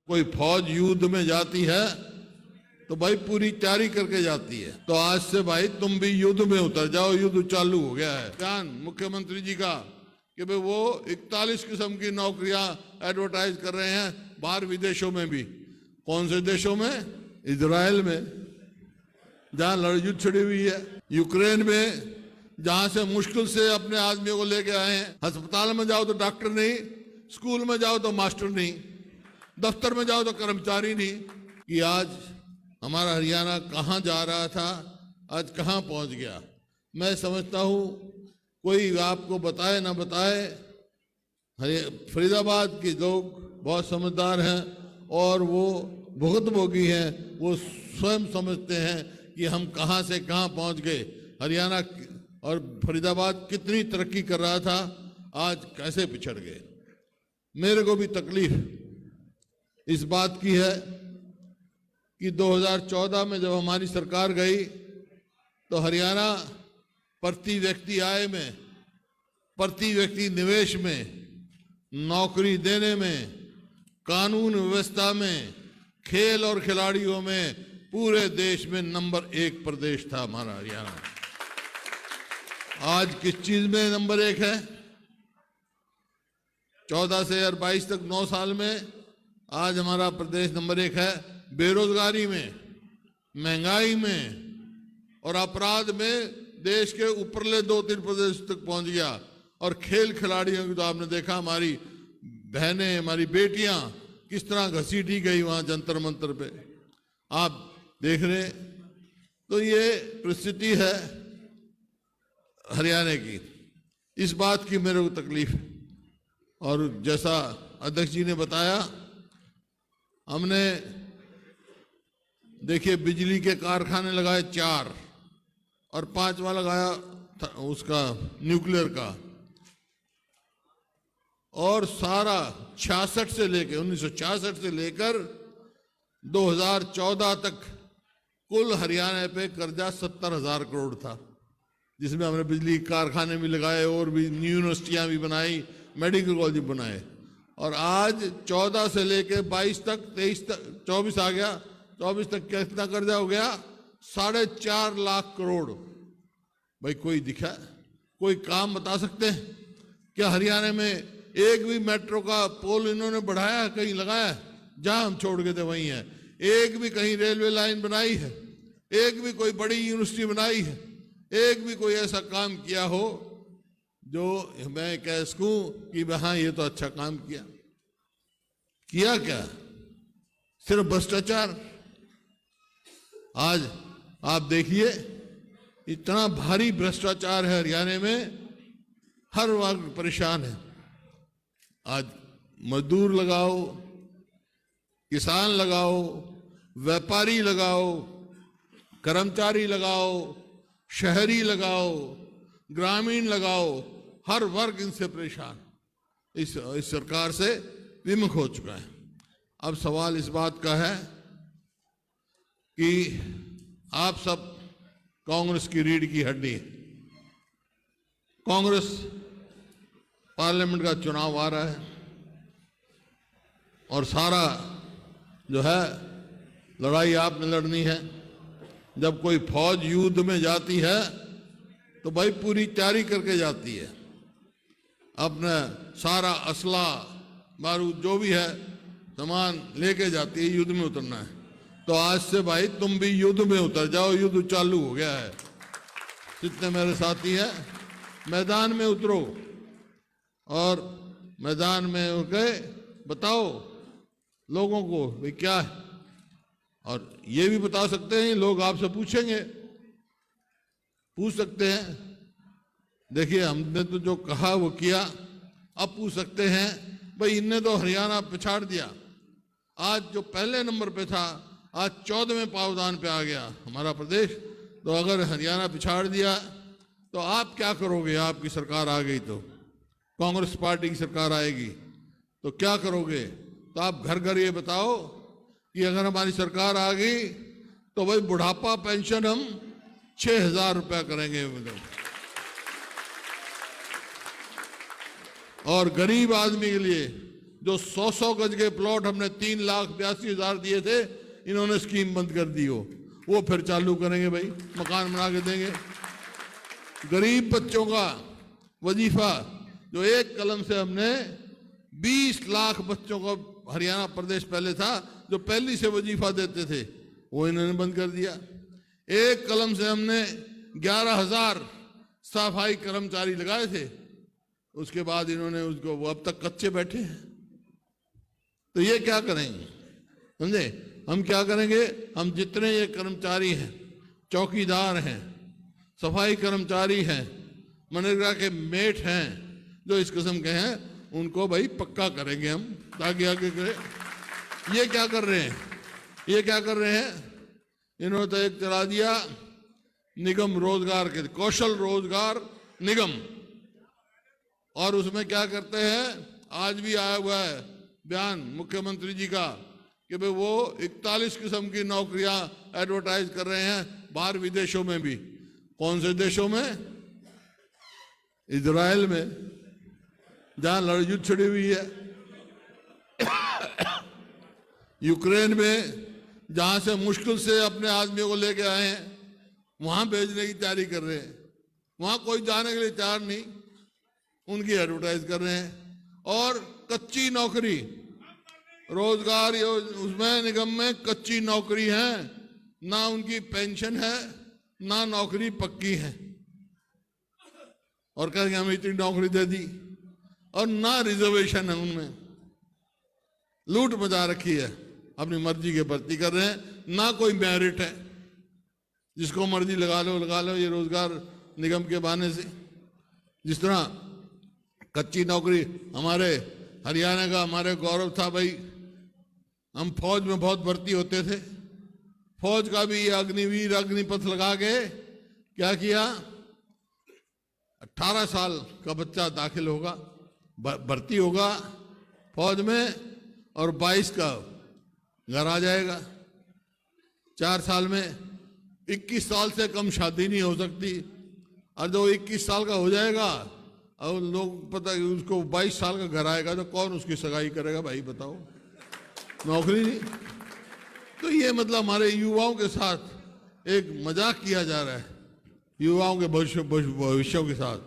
कोई फौज युद्ध में जाती है तो भाई पूरी तैयारी करके जाती है। तो आज से भाई तुम भी युद्ध में उतर जाओ, युद्ध चालू हो गया है। ध्यान मुख्यमंत्री जी का कि भाई वो 41 किस्म की नौकरियां एडवर्टाइज कर रहे हैं बाहर विदेशों में भी। कौन से देशों में? इजराइल में, जहां लड़ाई छिड़ी हुई है, यूक्रेन में, जहां से मुश्किल से अपने आदमियों को लेके आए हैं। अस्पताल में जाओ तो डॉक्टर नहीं, स्कूल में जाओ तो मास्टर नहीं, दफ्तर में जाओ तो कर्मचारी नहीं। कि आज हमारा हरियाणा कहाँ जा रहा था, आज कहाँ पहुंच गया। मैं समझता हूँ कोई आपको बताए ना बताए, फरीदाबाद के लोग बहुत समझदार हैं और वो भुगतभोगी हैं। वो स्वयं समझते हैं कि हम कहाँ से कहाँ पहुंच गए। हरियाणा और फरीदाबाद कितनी तरक्की कर रहा था, आज कैसे पिछड़ गए। मेरे को भी तकलीफ इस बात की है कि 2014 में जब हमारी सरकार गई तो हरियाणा प्रति व्यक्ति आय में, प्रति व्यक्ति निवेश में, नौकरी देने में, कानून व्यवस्था में, खेल और खिलाड़ियों में पूरे देश में नंबर 1 प्रदेश था हमारा हरियाणा। आज किस चीज में नंबर 1 है? 14 से 22 तक 9 साल में आज हमारा प्रदेश नंबर 1 है। बेरोजगारी में, महंगाई में और अपराध में देश के ऊपरले 2-3 प्रदेश तक पहुंच गया। और खेल खिलाड़ियों की तो आपने देखा, हमारी बहनें, हमारी बेटियां किस तरह घसीटी गई वहां जंतर मंतर पे, आप देख रहे। तो ये परिस्थिति है हरियाणा की। इस बात की मेरे को तकलीफ है। और जैसा अध्यक्ष जी ने बताया, हमने देखिए बिजली के कारखाने लगाए 4 और 5वां लगाया उसका न्यूक्लियर का। और सारा 66 से लेकर 1966 से लेकर 2014 तक कुल हरियाणा पे कर्जा 70,000 करोड़ था, जिसमें हमने बिजली कारखाने भी लगाए और भी यूनिवर्सिटियां भी बनाई, मेडिकल कॉलेज बनाए। और आज 14 से लेके 22 तक, 23 तक, 24 आ गया, 24 तक कितना कर्जा हो गया? 4.5 लाख करोड़। भाई कोई दिखा, कोई काम बता सकते हैं क्या? हरियाणा में एक भी मेट्रो का पोल इन्होंने बढ़ाया, कहीं लगाया? जहां हम छोड़ गए थे वहीं है। एक भी कहीं रेलवे लाइन बनाई है? एक भी कोई बड़ी यूनिवर्सिटी बनाई है? एक भी कोई ऐसा काम किया हो जो मैं कह सकूं कि हाँ ये तो अच्छा काम किया? क्या? सिर्फ भ्रष्टाचार। आज आप देखिए इतना भारी भ्रष्टाचार है हरियाणा में, हर वर्ग परेशान है। आज मजदूर लगाओ, किसान लगाओ, व्यापारी लगाओ, कर्मचारी लगाओ, शहरी लगाओ, ग्रामीण लगाओ, हर वर्ग इनसे परेशान, इस सरकार से विमुख हो चुका है। अब सवाल इस बात का है कि आप सब कांग्रेस की रीढ़ की हड्डी है। कांग्रेस पार्लियामेंट का चुनाव आ रहा है और सारा जो है लड़ाई आपने लड़नी है। जब कोई फौज युद्ध में जाती है तो भाई पूरी तैयारी करके जाती है, अपना सारा असला बारूद जो भी है सामान लेके जाती है, युद्ध में उतरना है। तो आज से भाई तुम भी युद्ध में उतर जाओ, युद्ध चालू हो गया है। जितने मेरे साथी हैं मैदान में उतरो और मैदान में उनके बताओ लोगों को भाई क्या है। और ये भी बता सकते हैं, लोग आपसे पूछेंगे, पूछ सकते हैं। देखिए हमने तो जो कहा वो किया। अब पूछ सकते हैं भाई इनने तो हरियाणा पिछाड़ दिया, आज जो पहले नंबर पे था आज 14वें पावदान पे आ गया हमारा प्रदेश। तो अगर हरियाणा पिछाड़ दिया तो आप क्या करोगे? आपकी सरकार आ गई तो कांग्रेस पार्टी की सरकार आएगी तो क्या करोगे? तो आप घर घर ये बताओ कि अगर हमारी सरकार आ गई तो भाई बुढ़ापा पेंशन हम 6,000 रुपया करेंगे। और गरीब आदमी के लिए जो 100 गज के प्लॉट हमने 3,82,000 दिए थे, इन्होंने स्कीम बंद कर दी हो, वो फिर चालू करेंगे भाई, मकान बना के देंगे। गरीब बच्चों का वजीफा जो एक कलम से हमने 20 लाख बच्चों को, हरियाणा प्रदेश पहले था जो पहली से वजीफा देते थे, वो इन्होंने बंद कर दिया। एक कलम से हमने 11,000 सफाई कर्मचारी लगाए थे, उसके बाद इन्होंने उसको, वो अब तक कच्चे बैठे हैं। तो ये क्या करेंगे, समझे? हम क्या करेंगे? हम जितने ये कर्मचारी हैं, चौकीदार हैं, सफाई कर्मचारी हैं, मनरेगा के मेट हैं, जो इस किस्म के हैं, उनको भाई पक्का करेंगे हम, ताकि आगे करें। ये क्या कर रहे हैं? ये क्या कर रहे हैं? इन्होंने तो एक चला दिया निगम रोजगार के, कौशल रोजगार निगम, और उसमें क्या करते हैं, आज भी आया हुआ है बयान मुख्यमंत्री जी का कि भाई वो 41 किस्म की नौकरियां एडवर्टाइज कर रहे हैं बाहर विदेशों में भी। कौन से देशों में? इजराइल में, जहां लड़युद्ध छिड़ी हुई है, यूक्रेन में, जहां से मुश्किल से अपने आदमियों को लेके आए हैं, वहां भेजने की तैयारी कर रहे हैं। वहां कोई जाने के लिए तैयार नहीं, उनकी एडवर्टाइज कर रहे हैं। और कच्ची नौकरी, रोजगार उसमें निगम में कच्ची नौकरी है, ना उनकी पेंशन है, ना नौकरी पक्की है, और कहेंगे हमें इतनी नौकरी दे दी, और ना रिजर्वेशन है उनमें। लूट मचा रखी है, अपनी मर्जी के भर्ती कर रहे हैं, ना कोई मेरिट है, जिसको मर्जी लगा लो ये रोजगार निगम के बहाने से। जिस तरह कच्ची नौकरी, हमारे हरियाणा का हमारे गौरव था भाई, हम फौज में बहुत भर्ती होते थे, फौज का भी अग्निवीर अग्निपथ लगा के क्या किया, 18 साल का बच्चा दाखिल होगा, भर्ती होगा फौज में, और 22 का घर आ जाएगा। 4 साल में 21 साल से कम शादी नहीं हो सकती, और जो 21 साल का हो जाएगा, और लोग पता है उसको 22 साल का घर आएगा, तो कौन उसकी सगाई करेगा भाई बताओ? नौकरी नहीं। तो ये मतलब हमारे युवाओं के साथ एक मजाक किया जा रहा है, युवाओं के भविष्यों के साथ।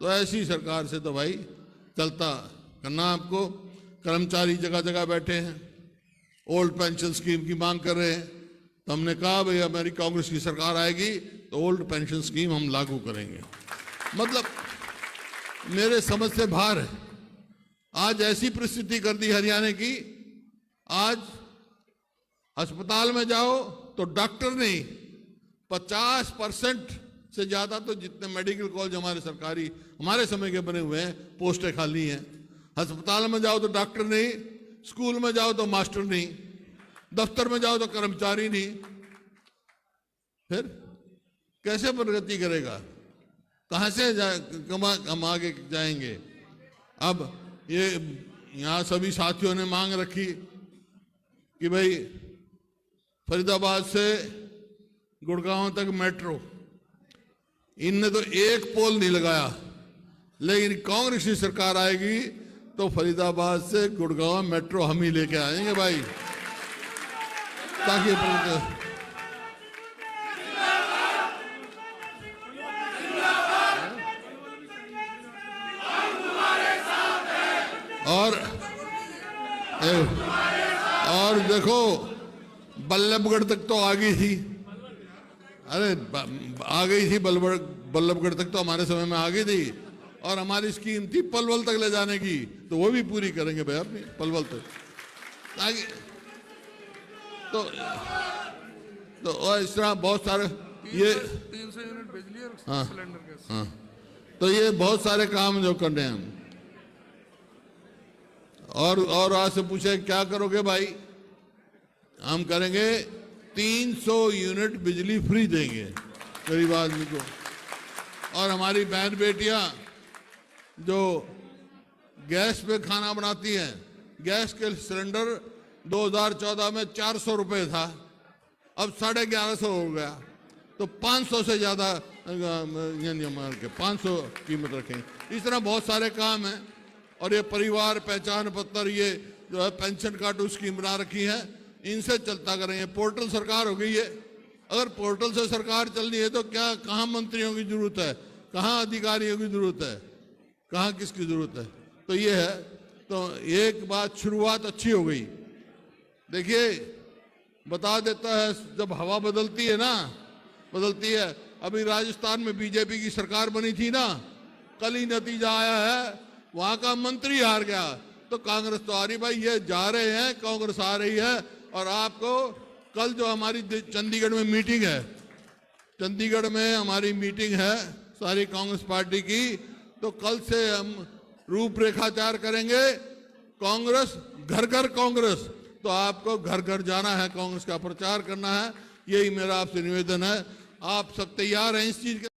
तो ऐसी सरकार से तो भाई चलता करना आपको। कर्मचारी जगह जगह बैठे हैं, ओल्ड पेंशन स्कीम की मांग कर रहे हैं, तो हमने कहा भाई हमारी कांग्रेस की सरकार आएगी तो ओल्ड पेंशन स्कीम हम लागू करेंगे। मतलब मेरे समझ से बाहर है। आज ऐसी परिस्थिति कर दी हरियाणा की, आज अस्पताल में जाओ तो डॉक्टर नहीं, 50% से ज्यादा तो जितने मेडिकल कॉलेज हमारे सरकारी हमारे समय के बने हुए हैं, पोस्टें खाली हैं। अस्पताल में जाओ तो डॉक्टर नहीं, स्कूल में जाओ तो मास्टर नहीं, दफ्तर में जाओ तो कर्मचारी नहीं। फिर कैसे प्रगति करेगा? कहां से हम आगे जाएंगे? अब ये यहां सभी साथियों ने मांग रखी कि भाई फरीदाबाद से गुड़गांव तक मेट्रो, इनने तो एक पोल नहीं लगाया, लेकिन कांग्रेस की सरकार आएगी तो फरीदाबाद से गुड़गांव मेट्रो हम ही लेके आएंगे भाई, ताकि और देखो बल्लभगढ़ तक तो आ गई थी, अरे आ गई थी, बल्लभगढ़ तक तो हमारे समय में आ गई थी, और हमारी स्कीम थी पलवल तक ले जाने की, तो वो भी पूरी करेंगे भाई अपनी पलवल तक आगे। तो और इस तरह बहुत सारे ये 300 यूनिट बिजली और हाँ, सिलेंडर गैस। हाँ, तो ये बहुत सारे काम जो करने हैं हम। और आज से पूछे क्या करोगे भाई? हम करेंगे 300 यूनिट बिजली फ्री देंगे गरीब आदमी को, और हमारी बहन बेटियां जो गैस पे खाना बनाती हैं, गैस के सिलेंडर 2014 में 400 रुपए था, अब 1150 हो गया, तो 500 से ज्यादा 500 कीमत रखेंगे। इस तरह बहुत सारे काम हैं और ये परिवार पहचान पत्र, ये जो है पेंशन कार्ड स्कीम बना रखी है, इनसे चलता करेंगे। पोर्टल सरकार हो गई है, अगर पोर्टल से सरकार चलनी है तो क्या, कहाँ मंत्रियों की जरूरत है, कहाँ अधिकारियों की जरूरत है, कहाँ किसकी जरूरत है? तो ये है। तो एक बात, शुरुआत अच्छी हो गई। देखिए, बता देता है, जब हवा बदलती है ना, बदलती है। अभी राजस्थान में बीजेपी की सरकार बनी थी ना, कल ही नतीजा आया है, वहां का मंत्री हार गया। तो कांग्रेस तो आ रही, भाई ये जा रहे हैं, कांग्रेस आ रही है। और आपको कल जो हमारी चंडीगढ़ में मीटिंग है, चंडीगढ़ में हमारी मीटिंग है सारी कांग्रेस पार्टी की, तो कल से हम रूपरेखा तैयार करेंगे। कांग्रेस घर घर कांग्रेस, तो आपको घर घर जाना है, कांग्रेस का प्रचार करना है। यही मेरा आपसे निवेदन है। आप सब तैयार हैं इस चीज के